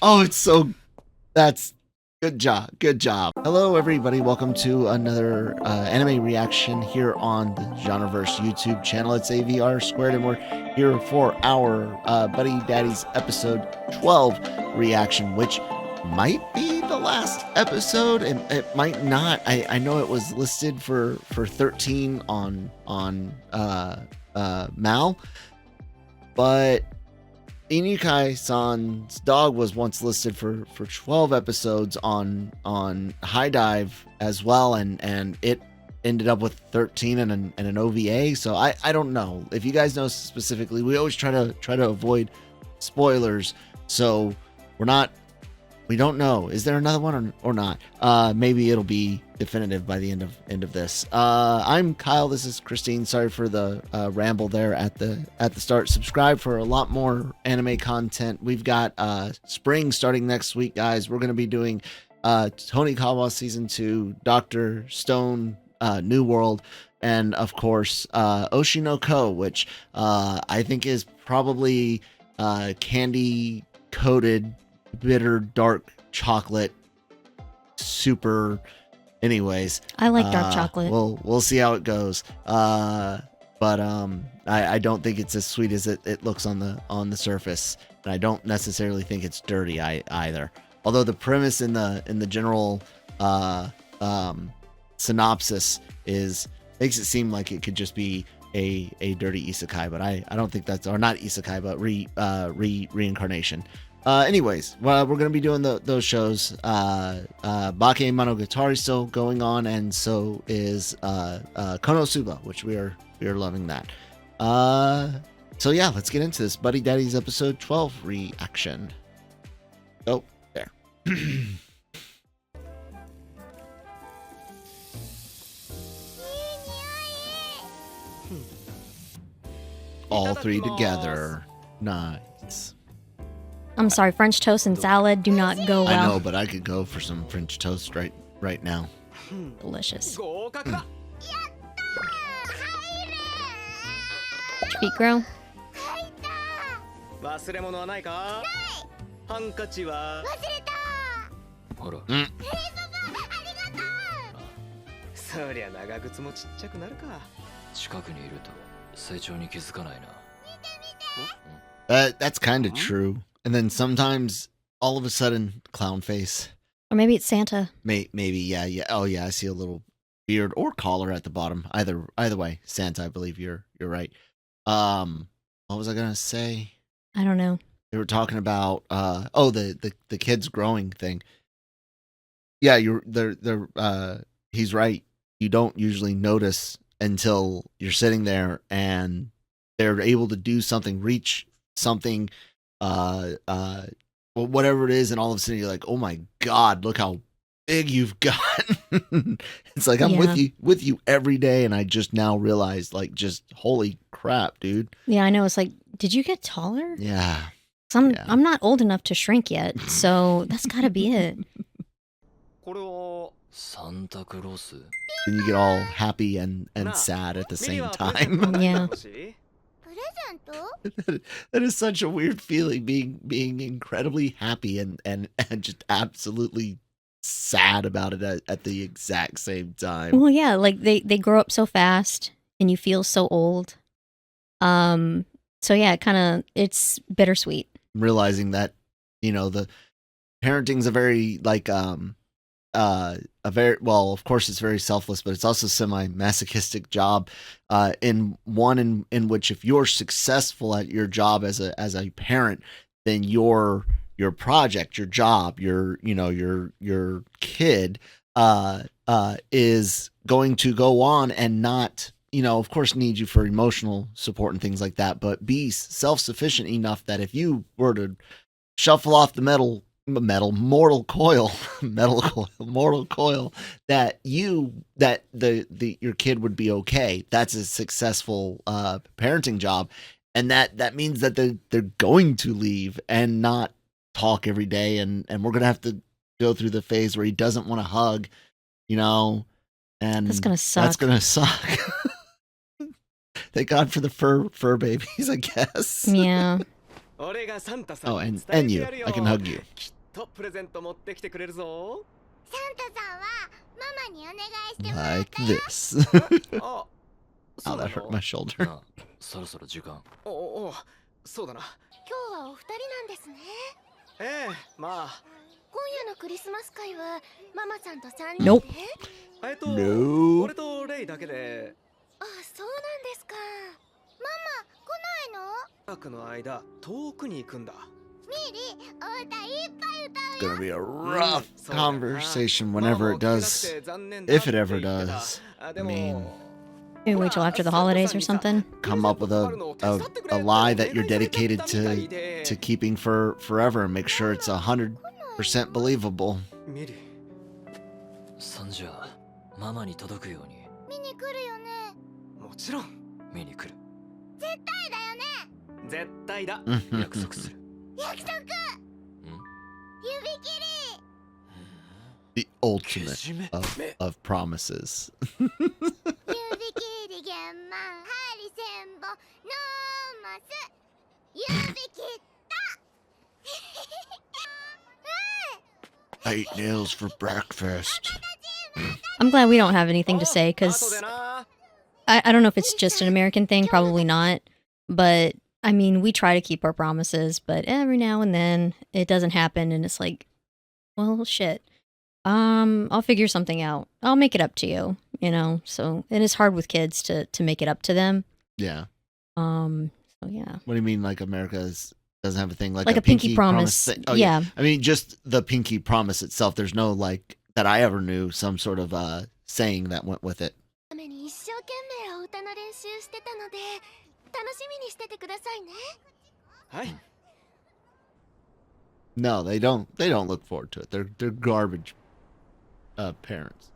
Oh, it's so. That's good job. Good job. Hello, everybody. Welcome to another anime reaction here on the Genreverse YouTube channel. It's AVR squared, and we're here for our Buddy Daddies episode 12 reaction, which might be the last episode, and it might not. I know it was listed for 13 on Mal, but Inukai-san's dog was once listed for 12 episodes on High Dive as well, and it ended up with 13 and an OVA. So I don't know if you guys know specifically. We always try to avoid spoilers, so we don't know. Is there another one or not? Maybe it'll be definitive by the end of this. I'm Kyle. This is Christine. Sorry for the ramble there at the start. Subscribe for a lot more anime content. We've got spring starting next week, guys. We're gonna be doing Tonikawa season 2, Dr. Stone, New World, and of course Oshinoko, which I think is probably candy coated bitter dark chocolate super. Anyways, I like dark chocolate. We'll see how it goes, but I don't think it's as sweet as it looks on the surface, and I don't necessarily think it's dirty either, although the premise in the general synopsis makes it seem like it could just be a dirty isekai, but I don't think that's, or not isekai, but reincarnation. Anyways, well, we're going to be doing those shows. Bake Monogatari is still going on, and so is Konosuba, which we are loving that. So yeah, let's get into this. Buddy Daddies episode 12 reaction. Oh, there. All three together. Nice. I'm sorry, French toast and salad do not go well. I know, but I could go for some French toast right now. Delicious. Did your feet grow? That's kind of true. And then sometimes, all of a sudden, clown face. Or maybe it's Santa. Maybe, yeah. Oh, yeah, I see a little beard or collar at the bottom. Either way, Santa, I believe you're right. What was I gonna say? I don't know. They were talking about the kids growing thing. Yeah, he's right. You don't usually notice until you're sitting there and they're able to do something, reach something, whatever it is, and all of a sudden you're like, oh my god, look how big you've gotten. It's like, I'm with you every day, and I just now realized, like, just holy crap, dude. Yeah, I know. It's like, did you get taller? Yeah. I'm not old enough to shrink yet, so that's gotta be it. Then you get all happy and sad at the same time. Yeah. That is such a weird feeling, being incredibly happy and just absolutely sad about it at the exact same time. Well, yeah, like they grow up so fast and you feel so old. So yeah, it's bittersweet. Realizing that, the parenting's a very of course it's very selfless, but it's also semi-masochistic job, in which if you're successful at your job as a parent, then your project, your job, your kid is going to go on and not, of course, need you for emotional support and things like that, but be self-sufficient enough that if you were to shuffle off the mortal coil, that your kid would be okay. That's a successful parenting job, and that means that they're going to leave and not talk every day, and we're gonna have to go through the phase where he doesn't want to hug, and that's gonna suck. Thank God for the fur babies, I guess. Yeah. Oh, and you. I can hug you. とプレゼント持ってきてくれるぞ。サンタさんはママにお願いしてもらっ Like たよ。 this. あ、 Oh, that hurt my shoulder. なあ、そろそろ時間。お、そうだな。今日はお二人なんですね。ええ、まあ。今夜のクリスマス会はママさんと3人 Nope. で。No. 俺とレイだけで。あ、そうなんですか。ママ来ないの？ワークの間、遠くに行くんだ。ミリ、お歌いっぱい歌 It's うよ。 gonna be a rough conversation whenever it does. If it ever does. I mean, Maybe wait till after the holidays or something. come up with a lie that you're dedicated to keeping for forever and make sure it's 100% believable. ミリ、そんじゃあ、ママに届くように見に来るよね。もちろん。見に来る。絶対だよね。絶対だ。約束する。約束。ん？指切り。 The ultimate of promises. 指切り玄満針千本ノーマス指切った I ate nails for breakfast. I'm glad we don't have anything to say 後 because でな。 I don't know if it's just an American thing, probably not. But I mean, we try to keep our promises, but every now and then it doesn't happen, and it's like, well, shit. I'll figure something out. I'll make it up to you, you know. So it is hard with kids to make it up to them. Yeah. So yeah, What do you mean, like America doesn't have a thing like a pinky promise. thing? Oh, Yeah. I mean, just the pinky promise itself. There's no, like, that I ever knew, some sort of saying that went with it. ために一生懸命お歌の練習してたので楽しみにしててくださいね。はい。 No, they don't. They don't look forward to it. They're garbage parents.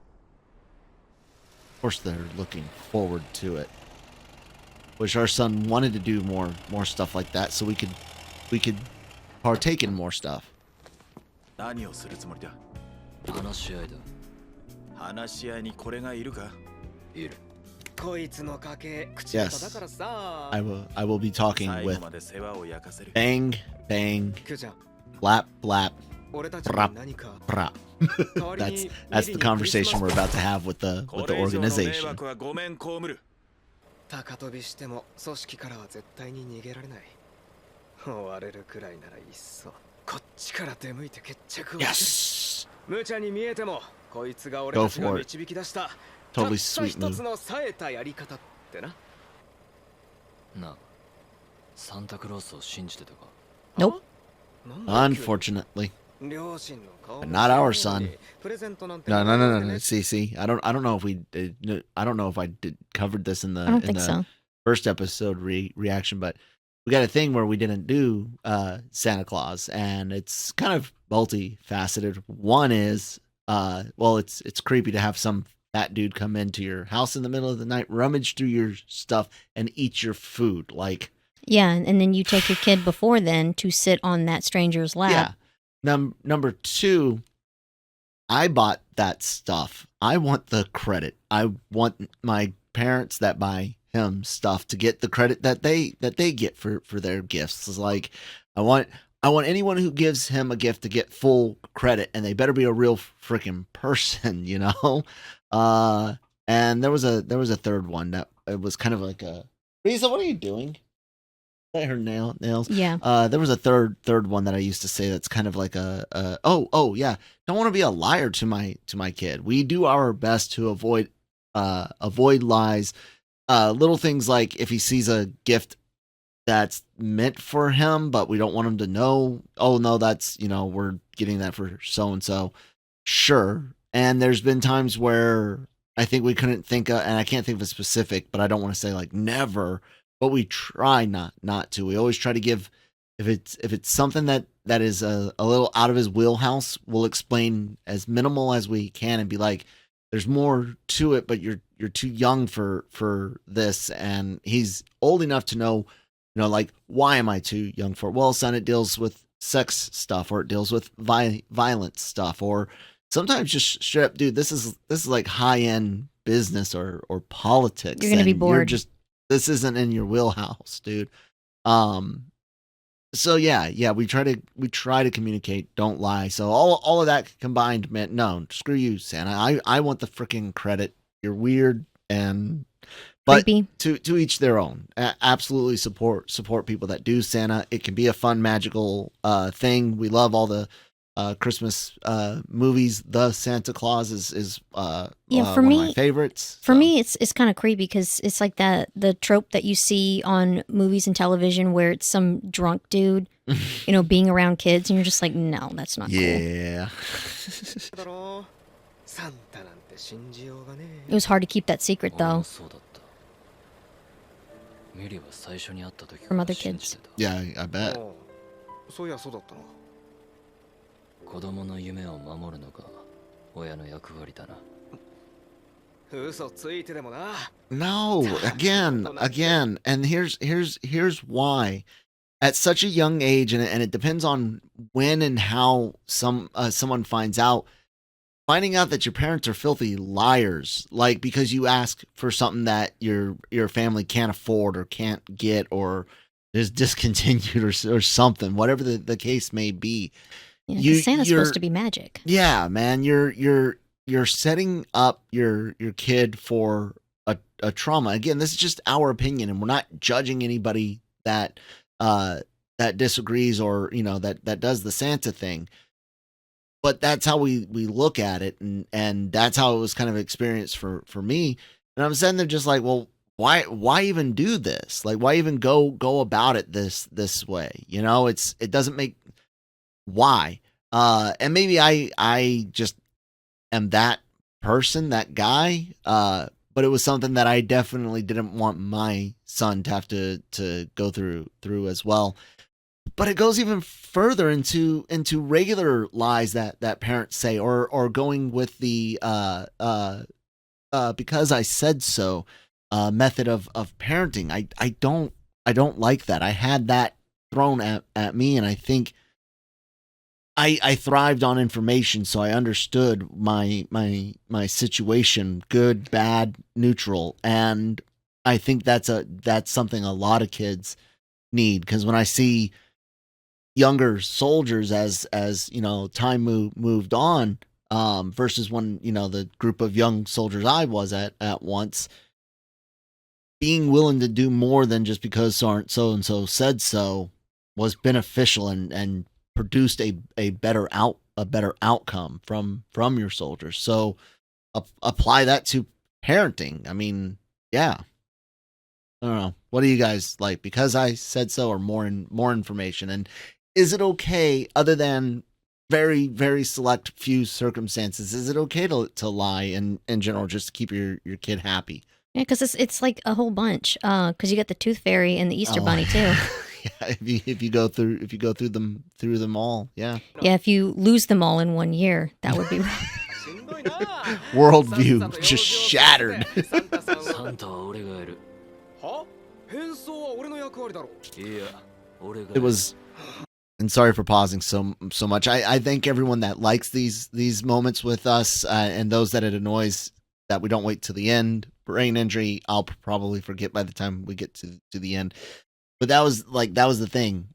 Of course, they're looking forward to it. Wish our son wanted to do more stuff like that, so we could partake in more stuff. 何をするつもりだ？話し合いだ。話し合いにこれがいるか？いる。こいつの家系口下手だからさ。 I will be talking 最後 with まで世話を焼かせる。 bang bang キュちゃん、 blap blap 俺たちに何か brap. 代わりに That's the conversation we're about to have with the これ以上の迷 organization. 惑はごめん被る。高飛びしても組織からは絶対に逃げられない。追われるくらいならいっそこっちから出向いて決着をつける。 Yes. 無茶に見えてもこいつが俺たちが Go for it. 導き出した Totally たった sweet 一 move. つの冴えたやり方ってな。なあ、サンタクロースを信じてたか？ Nope. なんだ急に Unfortunately. 両親の顔も But not our 知らない son. プレゼントなんて No, も no, ら no, え no, て no. ね。 See. I don't know if we did. I don't know if I did covered this in the I don't in think the so. first episode reaction, but we got a thing where we didn't do Santa Claus, and it's kind of multifaceted. One is, well, it's creepy to have some fat dude come into your house in the middle of the night, rummage through your stuff, and eat your food. Like, Yeah, and then you take your kid before then to sit on that stranger's lap. yeah. Number two, I bought that stuff. I want the credit. I want my parents that buy him stuff to get the credit that they get for their gifts. It's like I want anyone who gives him a gift to get full credit, and they better be a real freaking person, you know. And there was a third one that it was kind of like a Risa, what are you doing? Is that her nails? Yeah. There was a third one that I used to say that's kind of like oh yeah, don't want to be a liar to my kid. We do our best to avoid lies. Little things like if he sees a gift that's meant for him, but we don't want him to know, oh no, that's, we're getting that for so and so. Sure. And there's been times where I think we couldn't think of, and I can't think of a specific, but I don't want to say like never. But we try not to. We always try to give, if it's something that is a little out of his wheelhouse, we'll explain as minimal as we can and be like, there's more to it, but you're too young for this. And he's old enough to know, like, why am I too young for it? Well, son, it deals with sex stuff, or it deals with violent stuff, or sometimes just straight up, dude, this is like high end business or politics. You're gonna be and bored. This isn't in your wheelhouse, dude. So yeah, we try to communicate, don't lie. So all of that combined meant no, screw you, Santa. I want the freaking credit. You're weird, and but Creepy. to each their own. Absolutely support people that do Santa. It can be a fun, magical thing. We love all the Christmas movies. The Santa Claus is Yeah, for one me- of my favorites. For so. me, it's kind of creepy because it's like the trope that you see on movies and television where it's some drunk dude, being around kids, and you're just like, no, that's not cool. Yeah. だろうサンタなんて信じようがね It was hard to keep that secret 俺 though. もそうだったミリは最初に会った時か From ら other 信じてた Yeah, I bet. おうそういやそうだったな子供の夢を守るのが親の役割だな 嘘ついてでもな No, again, and here's why. At such a young age, and it depends on when and how someone finds out. Finding out that your parents are filthy liars, like because you ask for something that your family can't afford or can't get or is discontinued or something, whatever the case may be. Yeah, You- 'cause Santa's you're- supposed to be magic. Yeah, man, you're setting up your kid for a trauma. Again, this is just our opinion, and we're not judging anybody that disagrees or that does the Santa thing. But that's how we look at it, and that's how it was kind of experienced for me. And I'm sitting there just like, well, why even do this? Like, why even go about it this way? It doesn't make why. And maybe I just am that person, that guy. But it was something that I definitely didn't want my son to have to go through as well. But it goes even further into regular lies that parents say, or going with the because I said so method of parenting. I don't like that. I had that thrown at me, and I think I thrived on information, so I understood my situation, good, bad, neutral, and I think that's something a lot of kids need, because when I see younger soldiers as time moved on, versus when the group of young soldiers I was at once, being willing to do more than just because so and so said so was beneficial and produced a better outcome from your soldiers. So apply that to parenting. I mean, yeah. I don't know. What do you guys like? Because I said so, or more information? And is it okay, other than very, very select few circumstances, is it okay to lie in general just to keep your kid happy? Yeah, because it's like a whole bunch. Because you got the Tooth Fairy and the Easter Bunny too. Yeah, if you go through them all, yeah. Yeah, if you lose them all in 1 year, that would be wrong. しんどいな Worldview just shattered. サンタさんをサンタは俺がやるは変装は俺の役割だろいや俺がや It る was, and sorry for pausing so much. I thank everyone that likes these moments with us, and those that it annoys that we don't wait till the end. Brain injury, I'll probably forget by the time we get to the end. But that was the thing.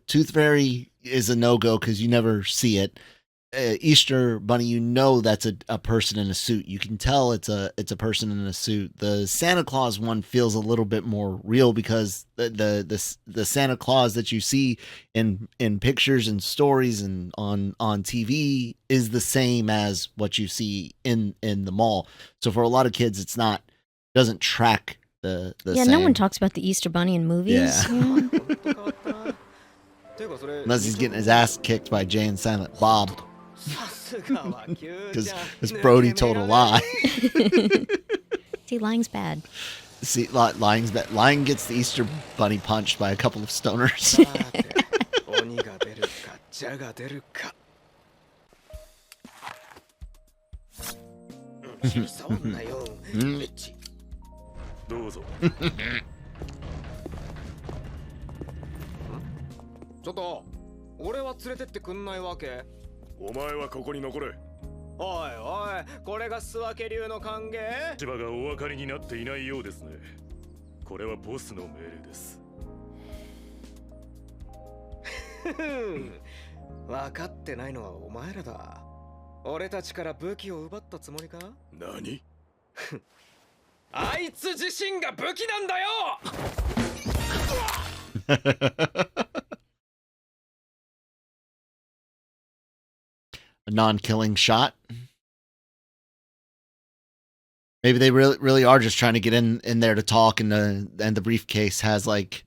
Tooth Fairy is a no-go because you never see it. Easter Bunny, that's a person in a suit. You can tell it's a person in a suit. The Santa Claus one feels a little bit more real because the Santa Claus that you see in pictures and stories and on TV is the same as what you see in the mall. So for a lot of kids, doesn't track the Yeah, same. no one talks about the Easter Bunny in movies. Yeah. you know? 本当変わったなていうかそれ Unless he's getting his ass kicked by Jay and Silent Bob さすがはキュー because ちゃん Brody told a lie. See, lying's bad. See, lying gets the Easter Bunny punched by a couple of stoners. さて鬼が出るか蛇が出るかそんなようんエッチどうぞちょっと俺は連れてってくんないわけお前はここに残れおいおいこれが諏訪家流の歓迎千葉がお分かりになっていないようですねこれはボスの命令です分かってないのはお前らだ。俺たちから武器を奪ったつもりか？何？あいつ自身が武器なんだよ。A non-killing shot. Maybe they really are just trying to get in there to talk, and the briefcase has like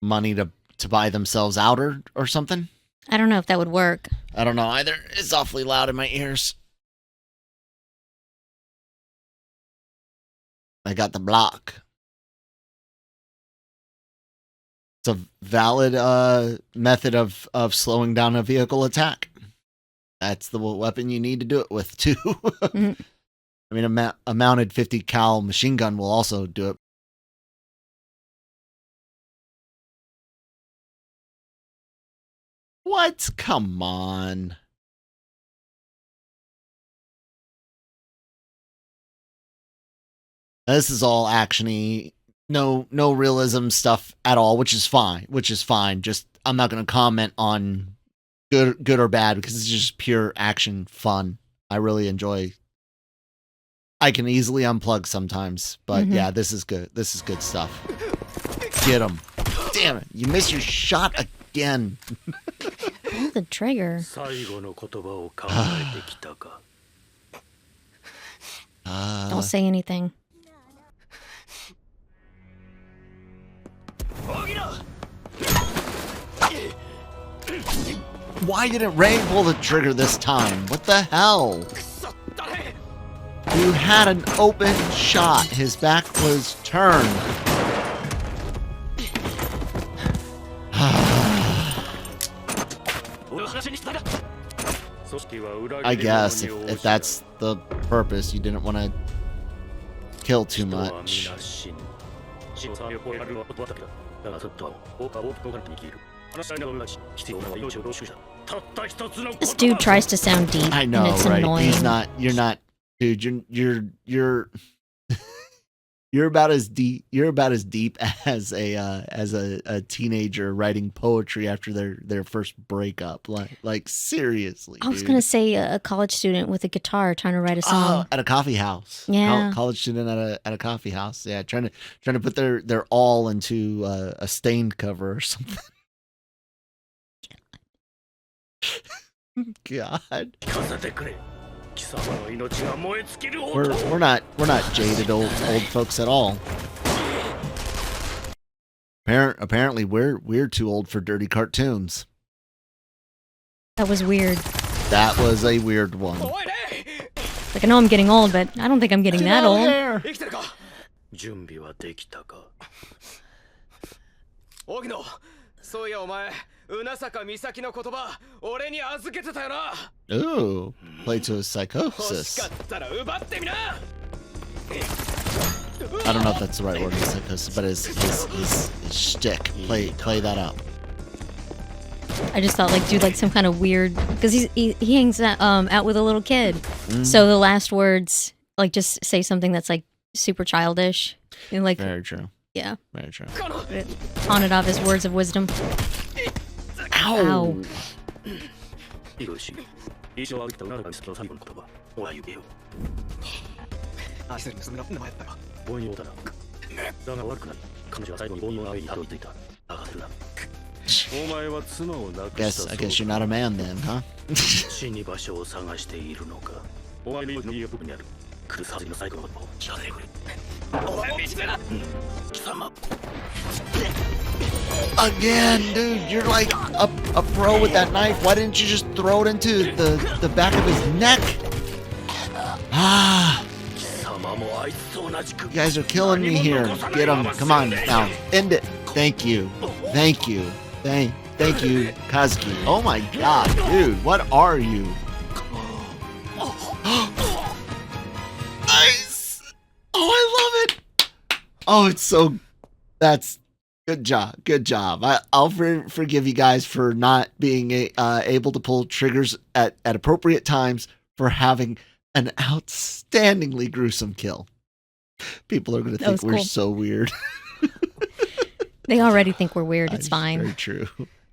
money to buy themselves out or something. I don't know if that would work. I don't know either. It's awfully loud in my ears. I got the block. It's a valid method of slowing down a vehicle attack. That's the weapon you need to do it with too. Mm-hmm. I mean, a mounted 50 cal machine gun will also do it. What? Come on. This is all actiony. No realism stuff at all, which is fine. Just I'm not going to comment on good or bad because it's just pure action fun. I really enjoy. I can easily unplug sometimes, but yeah, this is good. This is good stuff. Get him. Damn it. You missed your shot again. Pull the trigger. Don't say anything. Why didn't Ray pull the trigger this time? What the hell? You had an open shot. His back was turned. I guess if that's the purpose, you didn't want to kill too much. This dude tries to sound deep. I know, and it's right? Annoying. He's not. You're not, dude. You're about as deep. You're about as deep as a teenager writing poetry after their first breakup. Like seriously. I was dude. gonna say a college student with a guitar trying to write a song at a coffee house. Yeah, college student at a coffee house. Yeah, trying to put their all into a Stained cover or something. God. We're not jaded old folks at all. Apparently we're too old for dirty cartoons. That was weird. That was a weird one. Like I know I'm getting old, but I don't think I'm getting that old. Ooh, play to his psychosis. I don't know if that's the right word, his psychosis, but his shtick. Play that up. I just thought, like, do like some kind of weird, because he hangs out with a little kid. So the last words, like, just say something that's like super childish. And, like, very true. Yeah. Very true. Pawned off his words of wisdom. Ow. I guess you're not a man then, huh? Again, dude, you're like a pro with that knife. Why didn't you just throw it into the back of his neck? Ah. You guys are killing me here. Get him. Come on now. End it. Thank you. Thank you, Kazuki. Oh my god, dude, what are you? Nice. Oh, I love it. Oh, it's so. That's good job. I'll forgive you guys for not being able to pull triggers at appropriate times for having an outstandingly gruesome kill. People are going to think we're so weird. They already think we're weird. It's fine. Very true.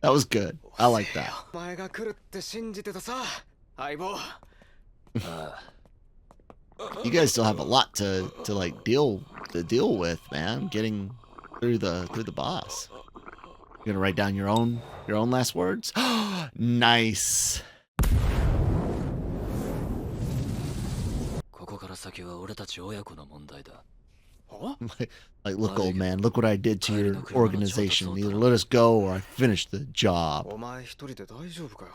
That was good. I like that. お前が来るって信じてたさ、相棒。You guys still have a lot to like deal with, man. Getting through the boss. You gonna write down your own last words? Nice. ここから先は俺たち親子の問題だ。 Like, look, old man, look what I did to your organization. Either let us go or I finish the job. お前一人で大丈夫かよ。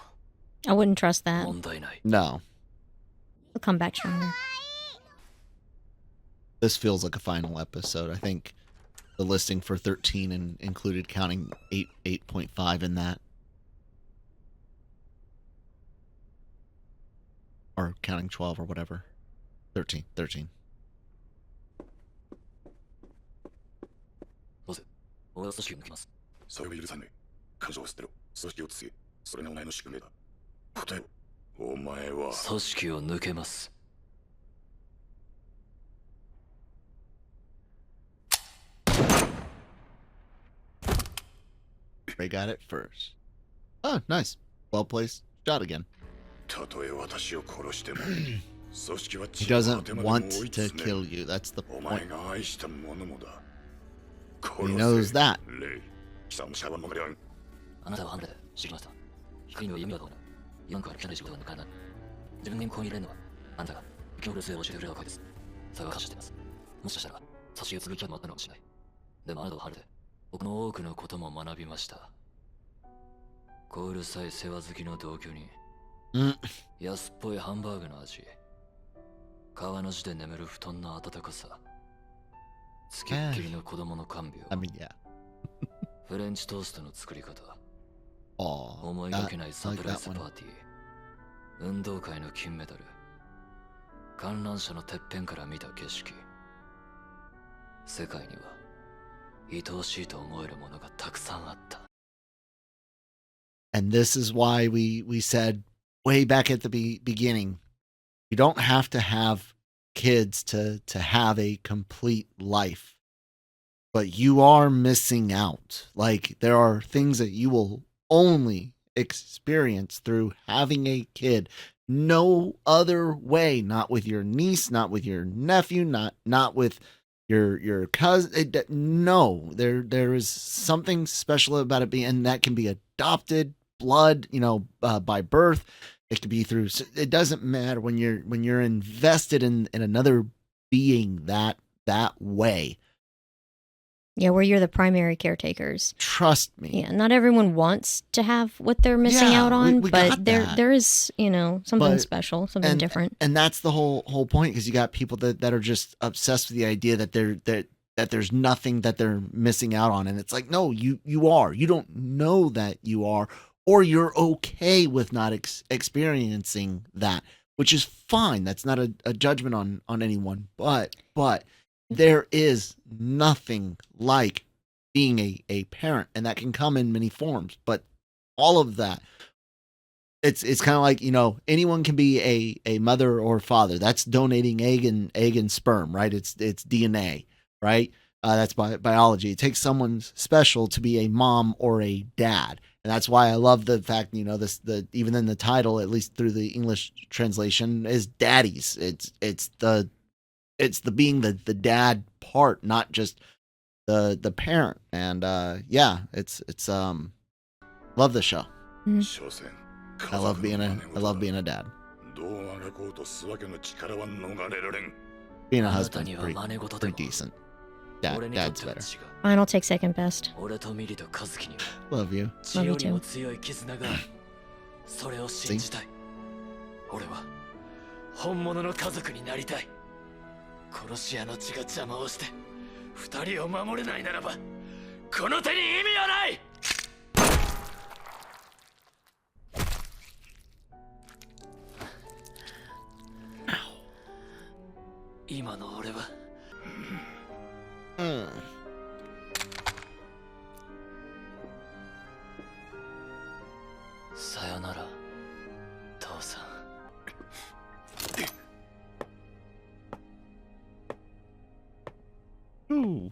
I wouldn't trust that. 問題ない。 No. We'll come back stronger. This feels like a final episode. I think the listing for 13 and included counting 8.5 in that. Or counting 12 or whatever. 13. ボス、俺は組織を抜きます。それは許さねえ。感情を捨てろ。組織を継げ。それがお前の宿命だ。答えろ。お前は。組織を抜けます。 Ray got it first. Oh, nice. Well placed shot again. たとえ私を殺しても、組織は He 血の果 doesn't てまでも want 追い to 詰める kill you. That's the お前 point. が愛したものもだ。 He knows that. レイ、貴様シャワーのまではあなたはハンデで知りました。光には闇がどうな。言わんから汚い仕事は抜かない。自分にここに入れるのは、あんたが生き残る術を教えてくれたからです。それは感謝しています。もしかしたら、差しを継ぐ気もあったのかもしれない。でもあなたはハンデで、僕の多くのことも学びました。こうるさい世話好きの同居人。安っぽいハンバーグの味。川の字で眠る布団の暖かさ。つきっきりの子供の看病。 I mean, yeah. フレンチトーストの作り方。 Oh, 思いが that, けない I サ like プライ that ズ one. パーティー。運動会の金メダル。観覧車のてっぺんから見た景色。世界には愛おしいと思えるものがたくさんあった。 And this is why we said way back at the beginning, you don't have to have kids to have a complete life, but you are missing out. Like, there are things that you will only experience through having a kid. No other way. Not with your niece, not with your nephew, not with your cousin. No, there is something special about it being, and that can be adopted blood, by birth. It could be through. It doesn't matter when you're invested in another being that way. Yeah, where you're the primary caretakers. Trust me. Yeah, not everyone wants to have what they're missing Yeah, out on, we but got there that. there is, something But- special, something different. And that's the whole point, because you got people that are just obsessed with the idea that that there's nothing that they're missing out on, and it's like, no, you are. You don't know that you are, or you're okay with not experiencing that, which is fine. That's not a judgment on anyone, but there is nothing like being a parent, and that can come in many forms. But all of that, it's kind of like, anyone can be a mother or father. That's donating egg and sperm, right? It's DNA, right? That's biology. It takes someone special to be a mom or a dad. And that's why I love the fact, even in the title, at least through the English translation, is Daddies. It's the being the dad part, not just the parent. And it's love the show. 所詮 I love being a dad. どうあがこうと諏訪家の力は逃れられん。 Being a あなた husband's には pretty, 真似事で pretty も decent. 俺にとっ Dad's ては違 better. う。 Fine, I'll take second best. 俺とミリとカズキには Love you. 血よりも強い絆がある。それを信じたい。俺は本物の家族になりたい。殺し屋の血が邪魔をして二人を守れないならばこの手に意味はない。今の俺は さよなら父さん。 Ooh.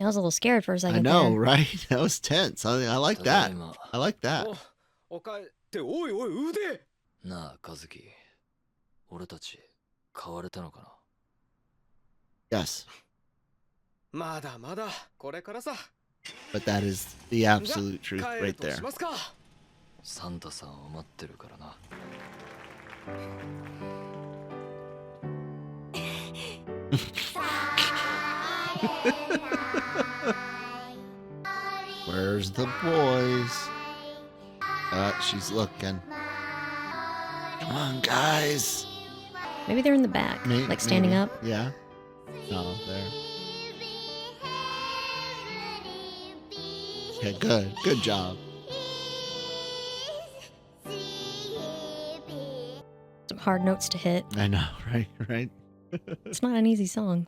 I was a little scared for a second. I know, there. right? That was tense. I like ただ that. いま I like that. おかえっておいおい腕なあ、和樹。俺たち、変われたのかな Yes, まだまだこれからさ but that is the absolute 帰 truth る right とし there. ますかサンタさんを待ってるからな。Where's the boys? She's looking. Come on, guys. Maybe they're in the back, like standing Maybe. up. Yeah. No, there. Okay, good. Good job. Some hard notes to hit. I know, right? Right. It's not an easy song.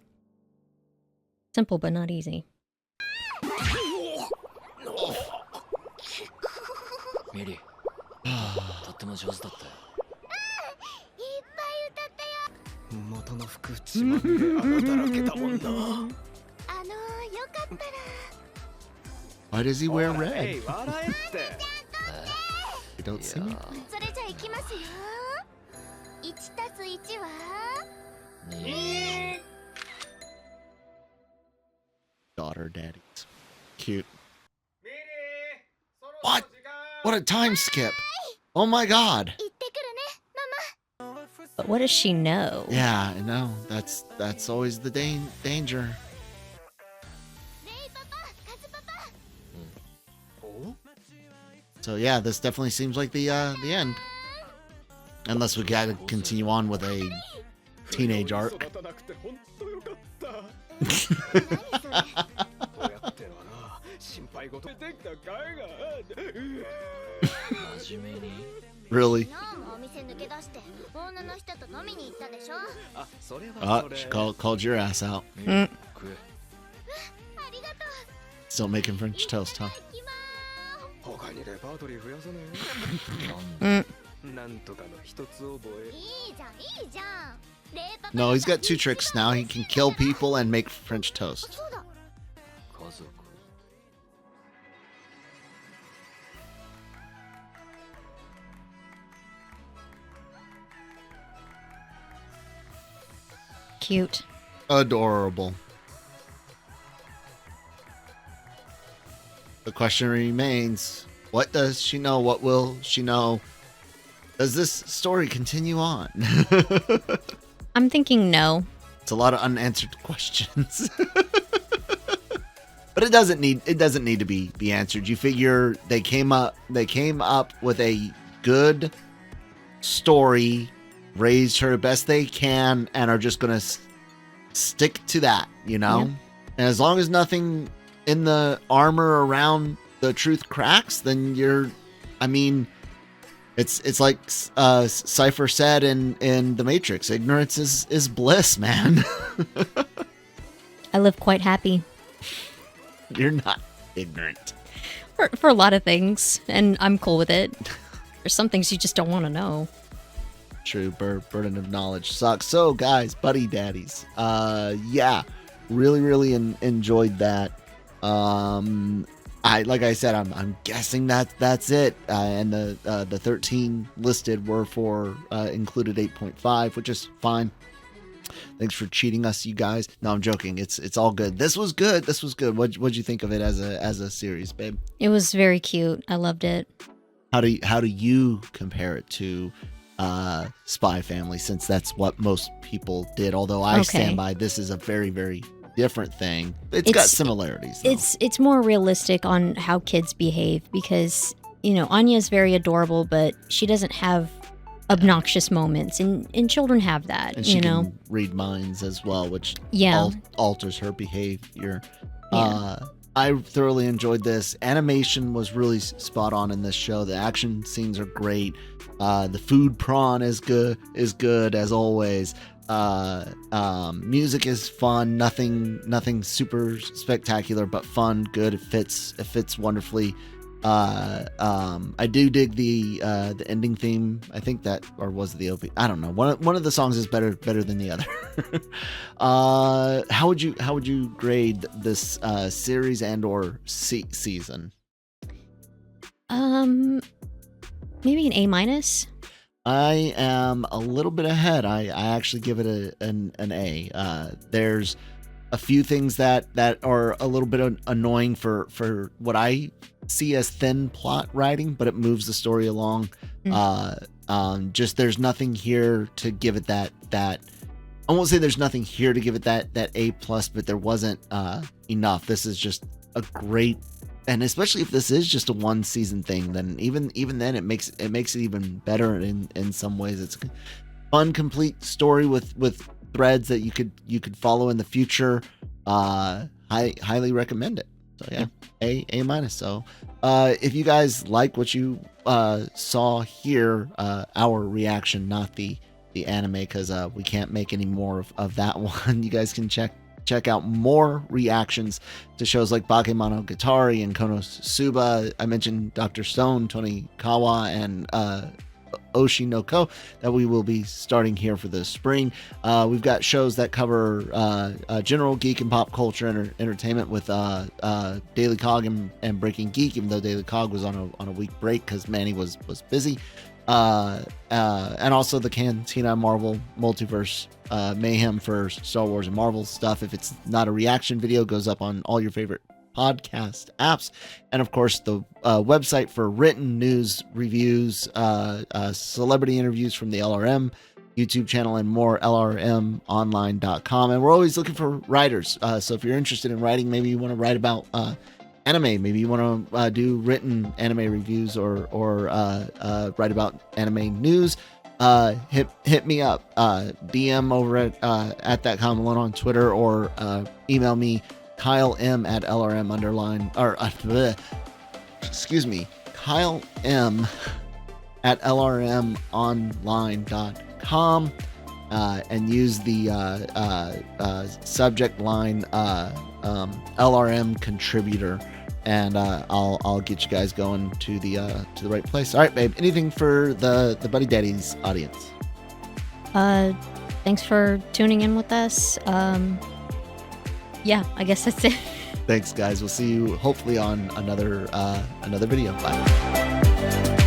Simple, but not easy. ミリ、とっても上手だったよ。元の服血まみれ穴だらけだもんなよかったら Why does he wear ほら red? 笑えって You don't see me? それじゃいきますよ 1+1 は 2 Daughter daddies. Cute. ミリーそろ What? そろ時間 What a time skip. Oh my god. 行ってくるね But what does she know? Yeah, I know. That's always the danger. レイパパカズパパ お So yeah, this definitely seems like the end. Unless we gotta continue on with a teenage arc. 育たなくて本当よかった親ってのはな心配事できた甲斐が真面目に Really? 昨日もお店抜け出して女の人と飲みに行ったでしょあそれは Oh, それ she called your ass out. 食え。ありがとう Still making French toast, huh? 今他にレパートリー増やさねなんで Mm. なんとかの一つ覚えいいじゃんいいじゃんレイパパ No, he's got two tricks now. He can kill people and make French toast. そうだ家族。 Cute. Adorable. The question remains, what does she know? What will she know? Does this story continue on? I'm thinking no. It's a lot of unanswered questions. But it doesn't need to be answered. You figure they came up with a good story, raised her best they can, and are just gonna stick to that, you know? Yeah. And as long as nothing in the armor around the truth cracks, then it's like Cypher said in The Matrix, ignorance is bliss, man. I live quite happy You're not ignorant. for a lot of things, and I'm cool with it. There's some things you just don't want to know. True, burden of knowledge sucks. So, guys, buddy daddies, yeah, really enjoyed that. Like I said, I'm guessing that's it. And the 13 listed were for included 8.5, which is fine. Thanks for cheating us, you guys. No, I'm joking. It's all good. This was good. What'd you think of it as a series, babe? It was very cute. I loved it. How do you compare it to Spy Family, since that's what most people did? Although I stand by, this is a very different thing. It's got similarities, though. It's more realistic on how kids behave, because Anya's very adorable, but she doesn't have obnoxious moments, and children have that. And she can read minds as well, which alters her behavior. Yeah. I thoroughly enjoyed this. Animation was really spot on in this show. The action scenes are great. The food prawn is good as always. Music is fun. Nothing super spectacular, but fun. Good. It fits wonderfully. I do dig the ending theme. I think that, or was it the OP? I don't know. One of the songs is better than the other. How would you grade this series and or season? Maybe an A-. I am a little bit ahead. I actually give it an A. There's a few things that are a little bit annoying for what I see as thin plot writing, but it moves the story along. Just there's nothing here to give it that I won't say there's nothing here to give it that A+, but there wasn't enough. This is just a great, and especially if this is just a one season thing, then even then it makes it even better in some ways. It's a fun, complete story with threads that you could follow in the future. I highly recommend it. So yeah, A-. So if you guys like what you saw here, our reaction, not the anime, because we can't make any more of that one. You guys can check out more reactions to shows like Bakemonogatari and Konosuba. I mentioned Dr. Stone, Tony Kawa, and Oshi no Ko that we will be starting here for the spring. We've got shows that cover general geek and pop culture entertainment with Daily Cog and Breaking Geek, even though Daily Cog was on a week break because Manny was busy. And also the Cantina Marvel Multiverse Mayhem for Star Wars and Marvel stuff. If it's not a reaction video, goes up on all your favorite podcast apps, and of course the website for written news, reviews, celebrity interviews from the LRM YouTube channel, and more, lrmonline.com. And we're always looking for writers, so if you're interested in writing, maybe you want to write about anime, maybe you want to do written anime reviews or write about anime news, hit me up, DM over at that comment on Twitter, or email me Kyle M at LRM underline, or excuse me, Kyle M at LRMonline.com, and use the subject line LRM contributor, and I'll get you guys going to the right place. All right, babe. Anything for the Buddy Daddies audience? Thanks for tuning in with us. Yeah, I guess that's it. Thanks, guys. We'll see you hopefully on another video. Bye.